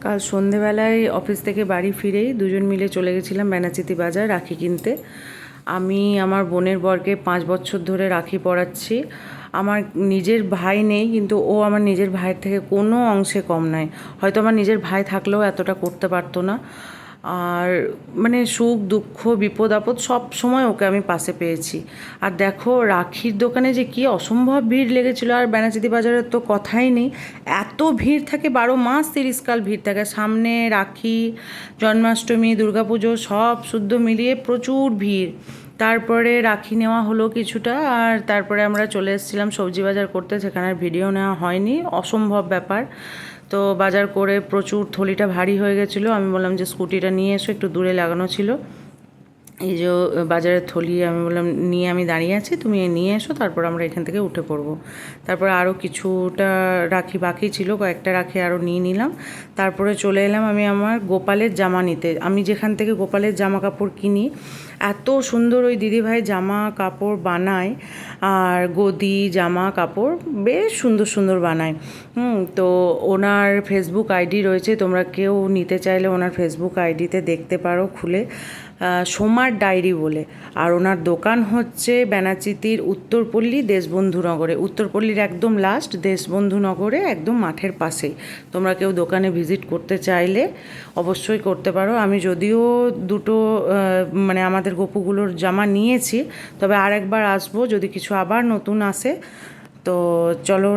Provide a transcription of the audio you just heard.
কাল সন্ধেবেলায় অফিস থেকে বাড়ি ফিরেই দুজন মিলে চলে গেছিলাম বেনাচিতি বাজার রাখি কিনতে। আমি আমার বোনের বরকে 5 বছর ধরে রাখি পরাচ্ছি। আমার নিজের ভাই নেই, কিন্তু ও আমার নিজের ভাইয়ের থেকে কোনো অংশে কম নয়। হয়তো আমার নিজের ভাই থাকলেও এতটা করতে পারতো না। আর মানে সুখ দুঃখ বিপদ আপদ সব সময় ওকে আমি পাশে পেয়েছি। আর দেখো রাখির দোকানে যে কি অসম্ভব ভিড় লেগেছিলো, আর বেনাচিতি বাজারের তো কথাই নেই। এত ভিড় থাকে, 12 মাস 30 কাল ভিড় থাকে। সামনে রাখি, জন্মাষ্টমী, দুর্গাপুজো সব শুদ্ধ মিলিয়ে প্রচুর ভিড়। তারপরে রাখি নেওয়া হলো কিছুটা, আর তারপরে আমরা চলে এসেছিলাম সবজি বাজার করতে, সেখানে আর ভিডিও নেওয়া হয়নি, অসম্ভব ব্যাপার। তো বাজার করে প্রচুর থলিটা ভারী হয়ে গেছিলো। আমি বললাম যে স্কুটিটা নিয়ে এসো, একটু দূরে লাগানো ছিল। এই যে বাজারের থলি, আমি বললাম নিয়ে আমি দাঁড়িয়ে আছি, তুমি নিয়ে এসো, তারপর আমরা এখান থেকে উঠে পড়বো। তারপর আরও কিছুটা রাখি বাকি ছিল, কয়েকটা রাখি আরও নিয়ে নিলাম। তারপরে চলে এলাম আমি আমার গোপালের জামা নিতে। আমি যেখান থেকে গোপালের জামা কাপড় কিনি, এত সুন্দর ওই দিদিভাই জামা কাপড় বানায়, আর গদি জামা কাপড় বেশ সুন্দর সুন্দর বানায়। তো ওনার ফেসবুক আইডি রয়েছে, তোমরা কেউ নিতে চাইলে ওনার ফেসবুক আইডিতে দেখতে পারো খুলে, সোমার ডায়েরি বলে। আর ওনার দোকান হচ্ছে বেনাচিতির উত্তরপল্লী দেশবন্ধুনগরে, উত্তরপল্লীর একদম লাস্ট, দেশবন্ধুনগরে একদম মাঠের পাশেই। তোমরা কেউ দোকানে ভিজিট করতে চাইলে অবশ্যই করতে পারো। আমি যদিও দুটো মানে আমাদের গপুগুলোর জামা নিয়েছি, তবে আরেকবার আসবো যদি কিছু আবার নতুন আসে। তো চলো।